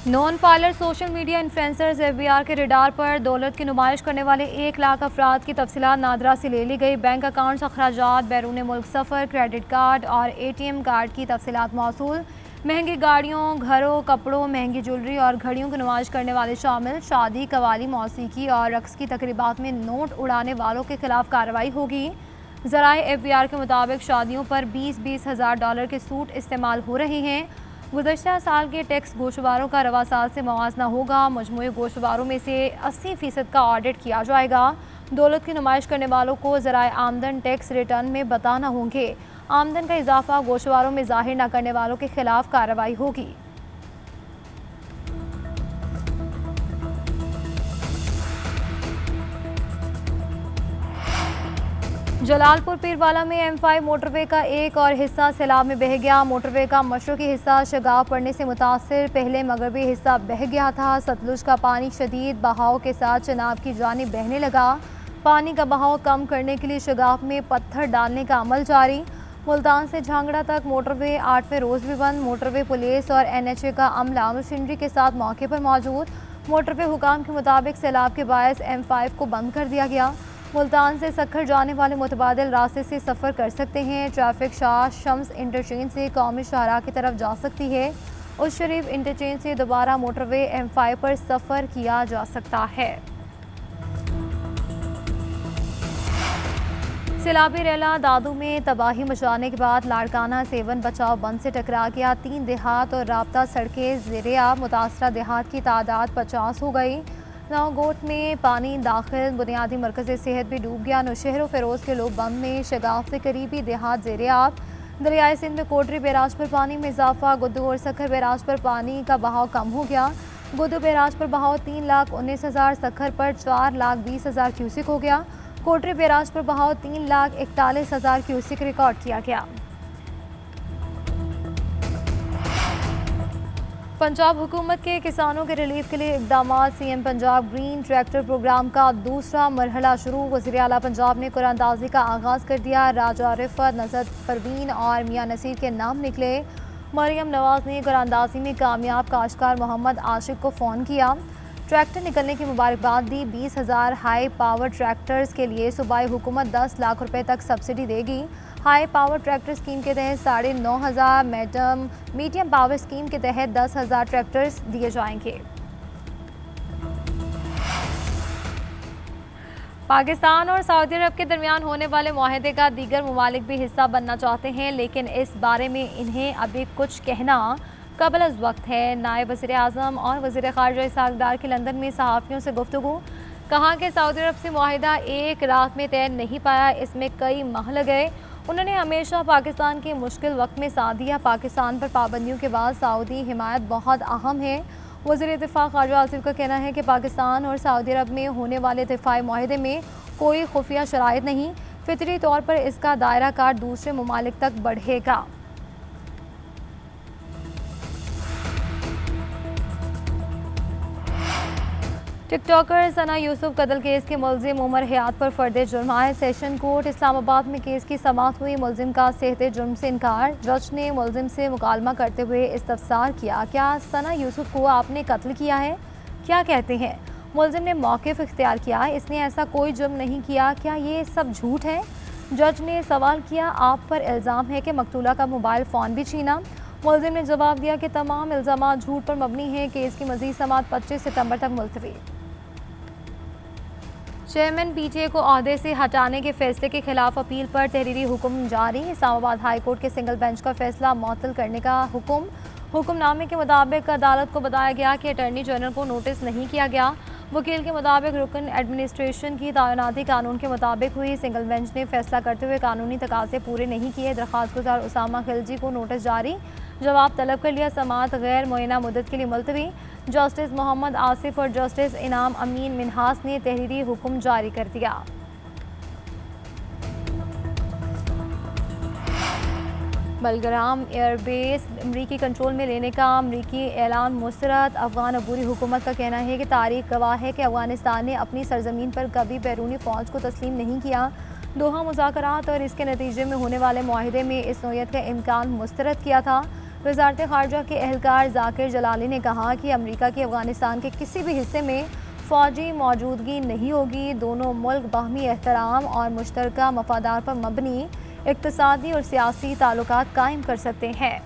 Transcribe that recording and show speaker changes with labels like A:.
A: Non filer social media influencers FBR के radar पर दौलत की नुमाइश करने वाले 1 लाख अफराद की तफसीलात नादरा से ले ली गई। बैंक अकाउंट्स, अखराजात, बैरून मुल्क सफ़र, क्रेडिट कार्ड और ATM कार्ड की तफसीलात मौसूल। महंगी गाड़ियों, घरों, कपड़ों, महंगी ज्वेलरी और घड़ियों की नुमाइश करने वाले शामिल। शादी, कवाली, मौसीकी और रक्स की तकरीबात में नोट उड़ाने वालों के खिलाफ कार्रवाई होगी। ज़राए एफबीआर के मुताबिक शादियों पर 20-20 हज़ार डॉलर के सूट इस्तेमाल हो रहे हैं। गुज़श्ता साल के टैक्स गोशवारों का रवा साल से मवाजना होगा। मजमूई गोशवारों में से 80% का ऑडिट किया जाएगा। दौलत की नुमाइश करने वालों को ज़राए आमदन टैक्स रिटर्न में बताना होंगे। आमदन का इजाफा गोशवारों में जाहिर न करने वालों के खिलाफ कार्रवाई होगी। जलालपुर पीरवाला में M5 मोटरवे का एक और हिस्सा सैलाब में बह गया। मोटरवे का मशरकी हिस्सा शगाफ पड़ने से मुतासिर, पहले मगरबी हिस्सा बह गया था। सतलुज का पानी शदीद बहाव के साथ चनाब की जानिब बहने लगा। पानी का बहाव कम करने के लिए शगाफ में पत्थर डालने का अमल जारी। मुल्तान से झांगड़ा तक मोटरवे 8वें रोज़ भी बंद। मोटरवे पुलिस और NHA का अमला मशीनरी के साथ मौके पर मौजूद। मोटरवे हुकाम के मुताबिक सैलाब के बायस M5 को बंद कर दिया गया। मुल्तान से सखर जाने वाले मुतबादिल रास्ते से सफ़र कर सकते हैं। ट्रैफिक शाह शम्स इंटरचेंज से कौमी शाहराह की तरफ जा सकती है। उस शरीफ इंटरचेंज से दोबारा मोटरवे M5 पर सफ़र किया जा सकता है। सैलाबी रेला दादू में तबाही मचाने के बाद लाड़काना 7 बचाव बंद से टकरा गया। 3 देहात और राब्ता सड़कें ज़ेरे-आब। मुतासरा देहात की तादाद 50 हो गई। नौगोट में पानी दाखिल। बुनियादी मरकज़ सेहत भी डूब गया। नौशहर फ़िरोज़ के लोग बंद में। शगाफ से करीबी देहात ज़ेरे-आब। दरियाए सिंध में कोटरी बैराज पर पानी में इजाफा। गुद्दू और सखर बैराज पर पानी का बहाव कम हो गया। गुद्दू बैराज पर बहाव 3,19,000, सखर पर 4,20,000 क्यूसिक हो गया। कोटरी बैराज पर बहाव 3,41,000 क्यूसिक रिकॉर्ड किया गया। पंजाब हुकूमत के किसानों के रिलीफ के लिए इकदाम। CM Punjab green tractor programme का दूसरा मरहला शुरू। वज़ीर आला पंजाब ने कुरानदाजी का आगाज़ कर दिया। राजा रिफत, नज़र परवीन और मियाँ नसीर के नाम निकले। मरियम नवाज़ ने कुरानदाजी में कामयाब काश्तकार मोहम्मद आशिक को फ़ोन किया। ट्रैक्टर निकलने की मुबारकबाद दी। 20,000 हाई पावर ट्रैक्टर्स के लिए सूबाई हुकूमत 10 लाख रुपए तक सब्सिडी देगी। हाई पावर ट्रैक्टर स्कीम के तहत 9,500, मीडियम पावर स्कीम के तहत 10,000 ट्रैक्टर्स दिए जाएंगे। पाकिस्तान और सऊदी अरब के दरमियान होने वाले मुआहदे का दीगर ममालिक भी हिस्सा बनना चाहते हैं, लेकिन इस बारे में इन्हें अभी कुछ कहना कबल अज़ वक्त है। नायब वज़ीर आज़म और वज़ीर ख़ारिजा इसहाक़ डार की लंदन में सहाफ़ियों से गुफ्तगू। कहा कि सऊदी अरब से मुआहदा एक रात में तय नहीं पाया, इसमें कई माह लगे। उन्होंने हमेशा पाकिस्तान के मुश्किल वक्त में साथ दिया। पाकिस्तान पर पाबंदियों के बाद सऊदी हिमायत बहुत अहम है। वज़ीर दिफ़ा ख़ारिजा आसिफ का कहना है कि पाकिस्तान और सऊदी अरब में होने वाले दिफ़ाई मुआहदे में कोई खुफिया शराइत नहीं। फितरी तौर पर इसका दायरा कार दूसरे ममालिक तक बढ़ेगा। टिकटॉकर सना यूसुफ कत्ल केस के मुलजिम उमर हयात पर फर्द जुर्म आए। सेशन कोर्ट इस्लामाबाद में केस की समाअत हुई। मुलजिम का सेहते जुर्म से इनकार। जज ने मुलजिम से मुकालमा करते हुए इस्तफसार किया, क्या सना यूसुफ को आपने कत्ल किया है? क्या कहते हैं? मुलजिम ने मौक़िफ़ इख्तियार किया, इसने ऐसा कोई जुर्म नहीं किया, क्या ये सब झूठ है? जज ने सवाल किया, आप पर इल्ज़ाम है कि मकतूला का मोबाइल फ़ोन भी छीना। मुलजिम ने जवाब दिया कि तमाम इल्ज़ामात झूठ पर मबनी हैं। केस की मज़ीद समाअत 25 सितंबर तक मुलतवी। चेयरमैन PTA को ओहदे से हटाने के फैसले के खिलाफ अपील पर तहरीरी हुक्म जारी। इस्लामाबाद हाई कोर्ट के सिंगल बेंच का फैसला मुअत्तल करने का हुक्म। हुक्मनामे के मुताबिक अदालत को बताया गया कि अटॉर्नी जनरल को नोटिस नहीं किया गया। वकील के मुताबिक रुकन एडमिनिस्ट्रेशन की तैनाती कानून के मुताबिक हुई। सिंगल बेंच ने फैसला करते हुए कानूनी तकाज़े पूरे नहीं किए। दरख्वास्त गुजार उसामा खिलजी को नोटिस जारी, जवाब तलब कर लिया। समाअत गैर मुअय्यना मुद्दत के लिए मुलतवी। जस्टिस मोहम्मद आसिफ और जस्टिस इनाम अमीन मिन्हास ने तहरीरी हुक्म जारी कर दिया। बलग्राम एयरबेस अमरीकी कंट्रोल में लेने का अमरीकी ऐलान मुस्तरद। अफगान अबूरी हुकूमत का कहना है कि तारीख गवाह है कि अफगानिस्तान ने अपनी सरजमीन पर कभी बैरूनी फ़ौज को तस्लीम नहीं किया। दोहा मुज़ाकरात और इसके नतीजे में होने वाले मुआहदे में इस नौयत का इम्कान मुस्तरद किया था। वज़ारत ख़ारजा के एहलकार ज़ाकिर जलाली ने कहा कि अमरीका की अफ़गानिस्तान के किसी भी हिस्से में फ़ौजी मौजूदगी नहीं होगी। दोनों मुल्क बाहमी एहतराम और मुश्तरका मफादार पर मबनी इक़्तिसादी और सियासी ताल्लुकात कायम कर सकते हैं।